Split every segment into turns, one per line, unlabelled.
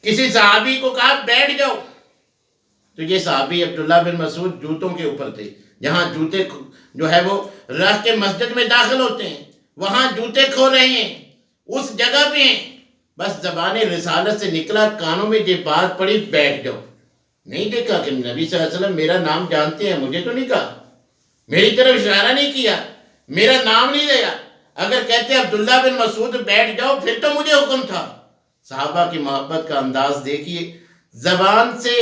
کسی صحابی کو کہا بیٹھ جاؤ، تو یہ صحابی عبداللہ بن مسعود جوتوں کے اوپر تھے، جہاں جوتے جو ہے وہ رکھ کے مسجد میں داخل ہوتے ہیں وہاں جوتے کھو رہے ہیں، اس جگہ پہ ہیں، بس زبان رسالت سے نکلا، کانوں میں یہ بات پڑی بیٹھ جاؤ۔ نہیں دیکھا کہ نبی صلی اللہ علیہ وسلم میرا نام جانتے ہیں، مجھے تو نہیں کہا، میری طرف اشارہ نہیں کیا، میرا نام نہیں لیا۔ اگر کہتے عبداللہ بن مسعود بیٹھ جاؤ پھر تو مجھے حکم تھا۔ صحابہ کی محبت کا انداز دیکھیے، زبان سے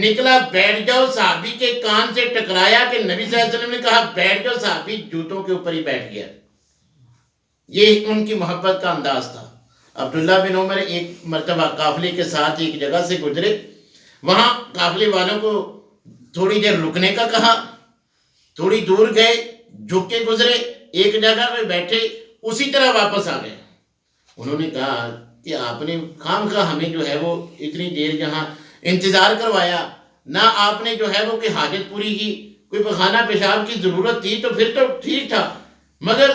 نکلا بیٹھ جاؤ، صحابی کے کان سے ٹکرایا کہ نبی صلی اللہ علیہ وسلم نے کہا بیٹھ جاؤ، صحابی جوتوں کے اوپر ہی بیٹھ گیا۔ یہ ان کی محبت کا انداز تھا۔ عبداللہ بن عمر ایک مرتبہ قافلے کے ساتھ ایک جگہ سے گزرے، وہاں قافلے والوں کو تھوڑی دیر رکنے کا کہا، تھوڑی دور گئے، جھک کے گزرے، ایک جگہ پہ بیٹھے، اسی طرح واپس آ گئے۔ انہوں نے کہا کہ آپ نے خام خواہ ہمیں جو ہے وہ اتنی دیر یہاں انتظار کروایا، نہ آپ نے جو ہے وہ کہ حاجت پوری کی، کوئی پخانہ پیشاب کی ضرورت تھی تو پھر تو ٹھیک تھا، مگر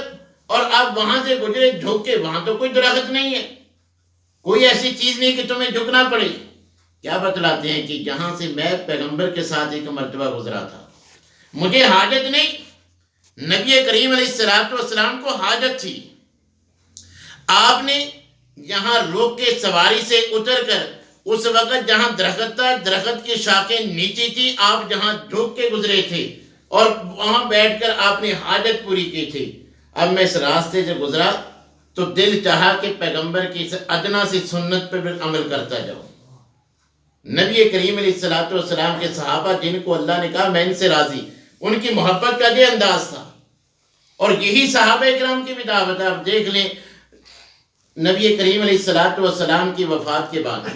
اور آپ وہاں سے گزرے جھک کے، وہاں تو کوئی درخت نہیں ہے، کوئی ایسی چیز نہیں کہ تمہیں جھکنا پڑے۔ کیا بتلاتے ہیں کہ جہاں سے میں پیغمبر کے ساتھ ایک مرتبہ گزرا تھا، مجھے حاجت نہیں، نبی کریم علیہ السلام کو حاجت تھی۔ آپ نے یہاں روک کے سواری سے اتر کر، اس وقت جہاں درخت تھا، درخت کی شاخیں نیچی تھی، آپ جہاں جھک کے گزرے تھے اور وہاں بیٹھ کر آپ نے حاجت پوری کی تھی۔ اب میں اس راستے سے گزرا تو دل چاہا کہ پیغمبر کی ادنا سی سنت پر بھی عمل کرتا جاؤں۔ نبی کریم علیہ السلام کے صحابہ جن کو اللہ نے کہا میں ان سے راضی، ان کی محبت کا یہ انداز تھا، اور یہی صحابہ اکرام کی بھی دعوت ہے۔ آپ دیکھ لیں نبی کریم علیہ السلام کی وفات کے بعد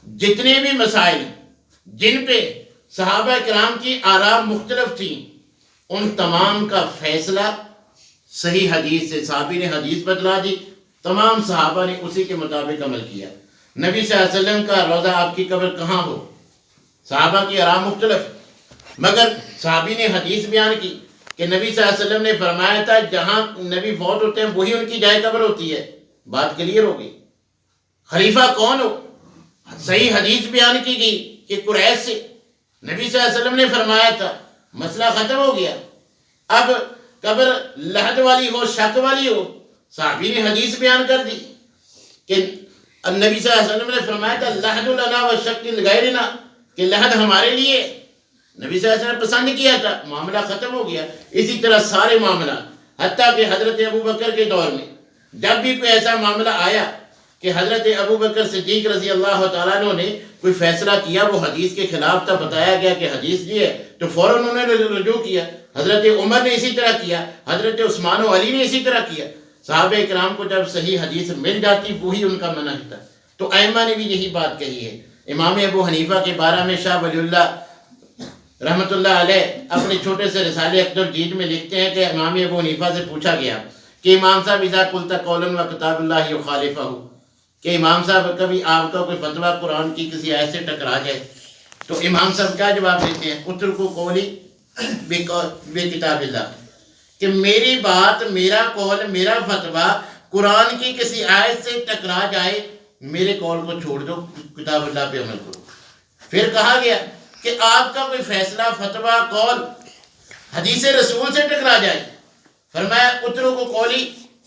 جتنے بھی مسائل جن پہ صحابہ کرام کی آراء مختلف تھیں، ان تمام کا فیصلہ صحیح حدیث سے، صحابی نے حدیث بتلا دی، تمام صحابہ نے اسی کے مطابق عمل کیا۔ نبی صلی اللہ علیہ وسلم کا روضہ، آپ کی قبر کہاں ہو، صحابہ کی آراء مختلف، مگر صحابی نے حدیث بیان کی کہ نبی صلی اللہ علیہ وسلم نے فرمایا تھا جہاں نبی فوت ہوتے ہیں وہی ان کی جائے قبر ہوتی ہے۔ بات کلیئر ہوگی۔ خلیفہ کون ہو، صحیح حدیث بیان کی گئی کہ قریش سے، نبی صلی اللہ علیہ وسلم نے فرمایا تھا، مسئلہ ختم ہو گیا۔ اب قبر لحد والی ہو، شک والی ہو، صحابی نے حدیث بیان کر دی کہ نبی صلی اللہ علیہ وسلم نے فرمایا تھا لحد لنا و شک لغیرنا، کہ لحد ہمارے لیے، نبی صلی اللہ علیہ وسلم نے پسند کیا تھا، معاملہ ختم ہو گیا۔ اسی طرح سارے معاملات، حتیٰ کہ حضرت ابوبکر کے دور میں جب بھی کوئی ایسا معاملہ آیا کہ حضرت ابوبکر صدیق رضی اللہ تعالیٰ عنہ نے کوئی فیصلہ کیا، وہ حدیث کے خلاف تھا، بتایا گیا کہ حدیث یہ ہے، تو فوراً انہوں نے رجوع کیا۔ حضرت عمر نے اسی طرح کیا، حضرت عثمان و علی نے اسی طرح کیا۔ صحابہ کرام کو جب صحیح حدیث مل جاتی وہی ان کا منہج تھا۔ تو ائمہ نے بھی یہی بات کہی ہے۔ امام ابو حنیفہ کے بارے میں شاہ ولی اللہ رحمۃ اللہ علیہ اپنے چھوٹے سے رسالے اقدر جید میں لکھتے ہیں کہ امام ابو حنیفہ سے پوچھا گیا کہ امام صاحب اذا قلت قولا و کتاب اللہ یخالفہ، کہ امام صاحب کبھی آپ کا کوئی فتویٰ قرآن کی کسی آیت سے ٹکرا جائے تو امام صاحب کیا جواب دیتے ہیں؟ اترکوا قولی بکتاب اللہ، کہ میری بات، میرا قول، میرا فتویٰ قرآن کی کسی آیت سے ٹکرا جائے، میرے قول کو چھوڑ دو، کتاب اللہ پہ عمل کرو۔ پھر کہا گیا کہ آپ کا کوئی فیصلہ، فتویٰ، قول حدیث رسول سے ٹکرا جائے، فرمایا اترکوا قولی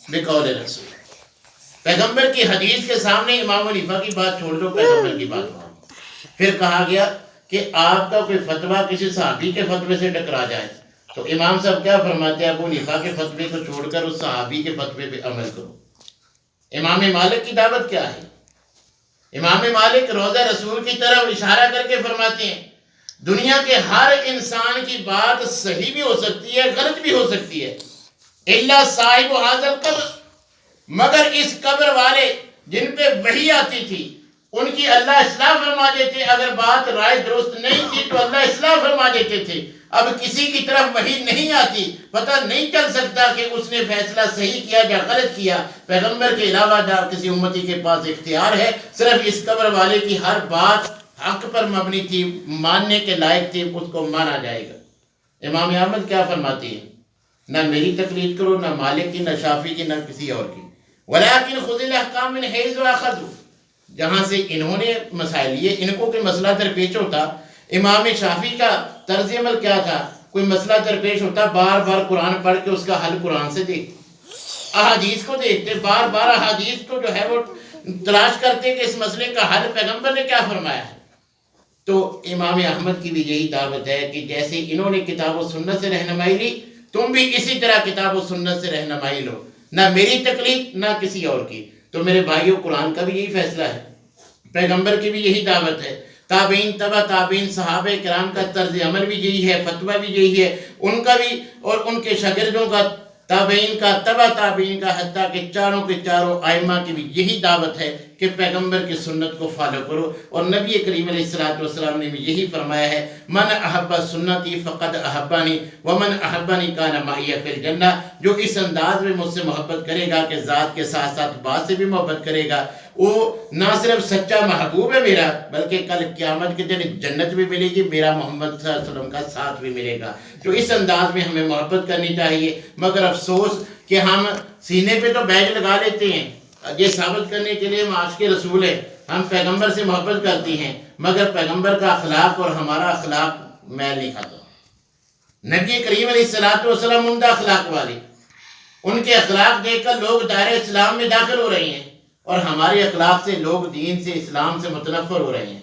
بقول رسول، پیغمبر کی حدیث کے سامنے امام حنیفہ کی بات چھوڑ دو، پیغمبر کی بات مانو۔ پھر کہا گیا کہ آپ کا کوئی فتویٰ کسی صحابی کے فتوے سے ٹکرا جائے تو امام صاحب کیا فرماتے ہیں؟ ابو حنیفہ کے فتوے کو چھوڑ کر اس صحابی کے فتوے پہ عمل کرو۔ امام مالک کی دعوت کیا ہے؟ امام مالک روضہ رسول کی طرف اشارہ کر کے فرماتے ہیں دنیا کے ہر انسان کی بات صحیح بھی ہو سکتی ہے، غلط بھی ہو سکتی ہے، الا صاحب ھذا القبر، مگر اس قبر والے جن پہ وحی آتی تھی ان کی اللہ اصلاح فرما دیتے، اگر بات رائے درست نہیں تھی تو اللہ اصلاح فرما دیتے تھے۔ اب کسی کی طرف وحی نہیں آتی، پتہ نہیں چل سکتا کہ اس نے فیصلہ صحیح کیا یا غلط کیا، پیغمبر کے علاوہ جب کسی امتی کے پاس اختیار ہے، صرف اس قبر والے کی ہر بات حق پر مبنی تھی، ماننے کے لائق تھی، اس کو مانا جائے گا۔ امام احمد کیا فرماتی ہے؟ نہ میری تقلید کرو، نہ مالک کی، نہ شافعی کی، نہ کسی اور کی، ولیکن خذ الاحکام من حیث اخذوا، جہاں سے انہوں نے مسائل لیے، ان کو کوئی مسئلہ درپیش ہوتا، امام شافعی کا طرز عمل کیا تھا، کوئی مسئلہ درپیش ہوتا بار بار قرآن پڑھ کے اس کا حل قرآن سے دیکھتے، احادیث کو دیکھتے، بار بار احادیث کو جو ہے وہ تلاش کرتے کہ اس مسئلے کا حل پیغمبر نے کیا فرمایا ہے۔ تو امام احمد کی بھی یہی دعوت ہے کہ جیسے انہوں نے کتاب و سنت سے رہنمائی لی، تم بھی اسی طرح کتاب و سنت سے رہنمائی لو، نہ میری تقلید نہ کسی اور کی۔ تو میرے بھائیوں، قرآن کا بھی یہی فیصلہ ہے، پیغمبر کی بھی یہی دعوت ہے، تابعین تبع تابعین صحابہ کرام کا طرز عمل بھی یہی ہے، فتویٰ بھی یہی ہے، ان کا بھی اور ان کے شاگردوں کا، تابعین کا، تبع تابعین کا، حتیٰ کہ چاروں کے چاروں ائمہ کی بھی یہی دعوت ہے کہ پیغمبر کی سنت کو فالو کرو۔ اور نبی کریم علیہ السلام نے بھی یہی فرمایا ہے، من احب سنتی فقد احبانی ومن احبنی کان معی فی الجنہ، جو اس انداز میں مجھ سے محبت کرے گا کہ ذات کے ساتھ ساتھ بات سے بھی محبت کرے گا، وہ نہ صرف سچا محبوب ہے میرا، بلکہ کل قیامت کے دن جنت بھی ملے گی، میرا محمد صلی اللہ علیہ وسلم کا ساتھ بھی ملے گا۔ تو اس انداز میں ہمیں محبت کرنی چاہیے، مگر افسوس کہ ہم سینے پہ تو بیج لگا لیتے ہیں، یہ ثابت کرنے کے لیے ہم عاشق رسول ہیں، ہم پیغمبر سے محبت کرتی ہیں، مگر پیغمبر کا اخلاق اور ہمارا اخلاق میل نہیں کھاتا۔ نبی کریم علیہ السلام عمدہ اخلاق والے، ان کے اخلاق دیکھ کر لوگ دائرہ اسلام میں داخل ہو رہے ہیں، اور ہمارے اخلاق سے لوگ دین سے، اسلام سے متنفر ہو رہے ہیں۔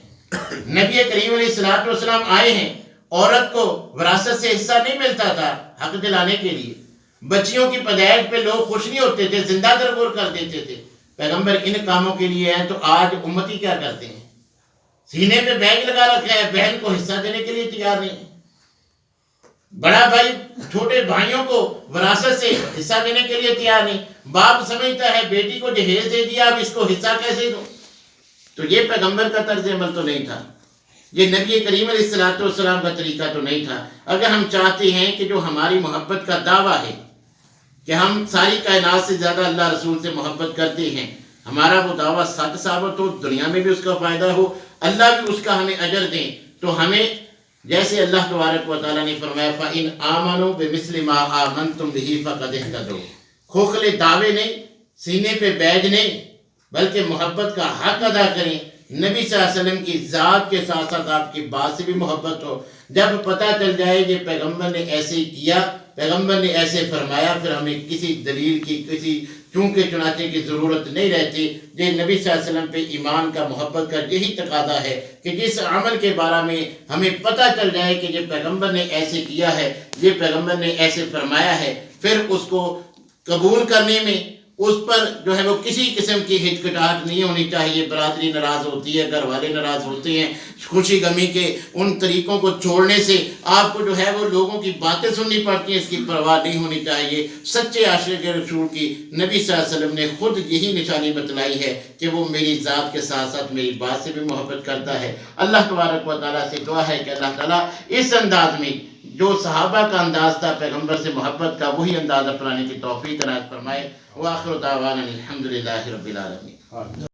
نبی کریم علیہ السلام آئے ہیں، عورت کو وراثت سے حصہ نہیں ملتا تھا، حق دلانے کے لیے، بچیوں کی پیدائش پہ لوگ خوش نہیں ہوتے تھے، زندہ درگور کر دیتے تھے۔ پیغمبر ان کاموں کے لیے ہیں، تو آج امتی کیا کرتے ہیں؟ سینے پہ بیگ لگا رکھا ہے، بہن کو حصہ دینے کے لیے تیار نہیں ہے، بڑا بھائی چھوٹے بھائیوں کو وراثت سے حصہ دینے کے لیے تیار نہیں، باپ سمجھتا ہے بیٹی کو جہیز دے دیا، اب اس کو حصہ کیسے دو؟ تو یہ پیغمبر کا طرز عمل تو نہیں تھا، یہ نبی کریم علیہ السلام کا طریقہ تو نہیں تھا۔ اگر ہم چاہتے ہیں کہ جو ہماری محبت کا دعویٰ ہے کہ ہم ساری کائنات سے زیادہ اللہ رسول سے محبت کرتے ہیں، ہمارا وہ دعویٰ سچ ثابت ہو، دنیا میں بھی اس کا فائدہ ہو، اللہ بھی اس کا ہمیں اجر دیں، تو ہمیں جیسے اللہ تبارک و تعالیٰ نے فرمایا فَإِنْ آمَنُوا بِمِثْلِ مَا آمَنْتُمْ بِهِ فَقَدِ اهْتَدَوْا، کھوکھلے دعوے نہیں، سینے پہ بیج نہیں، بلکہ محبت کا حق ادا کریں، نبی صلی اللہ علیہ وسلم کی ذات کے ساتھ ساتھ آپ کی بات سے بھی محبت ہو۔ جب پتہ چل جائے یہ پیغمبر نے ایسے ہی کیا، پیغمبر نے ایسے فرمایا، پھر ہمیں کسی دلیل کی، کسی چونکے چنانچے کی ضرورت نہیں رہتی۔ یہ نبی صلی اللہ علیہ وسلم پہ ایمان کا، محبت کا یہی تقاضا ہے کہ جس عمل کے بارے میں ہمیں پتہ چل جائے کہ یہ پیغمبر نے ایسے کیا ہے، یہ پیغمبر نے ایسے فرمایا ہے، پھر اس کو قبول کرنے میں اس پر جو ہے وہ کسی قسم کی ہچکچاہٹ نہیں ہونی چاہیے۔ برادری ناراض ہوتی ہے، گھر والے ناراض ہوتے ہیں، خوشی غمی کے ان طریقوں کو چھوڑنے سے آپ کو جو ہے وہ لوگوں کی باتیں سننی پڑتی ہیں، اس کی پرواہ نہیں ہونی چاہیے۔ سچے عاشق رسول کی نبی صلی اللہ علیہ وسلم نے خود یہی نشانی بتلائی ہے کہ وہ میری ذات کے ساتھ ساتھ میری بات سے بھی محبت کرتا ہے۔ اللہ تبارک و تعالیٰ سے دعا ہے کہ اللہ تعالیٰ اس انداز میں جو صحابہ کا انداز تھا پیغمبر سے محبت کا، وہی انداز اپنانے کی توفیق عنایت فرمائے۔ وآخر دعوانا الحمدللہ رب العالمین۔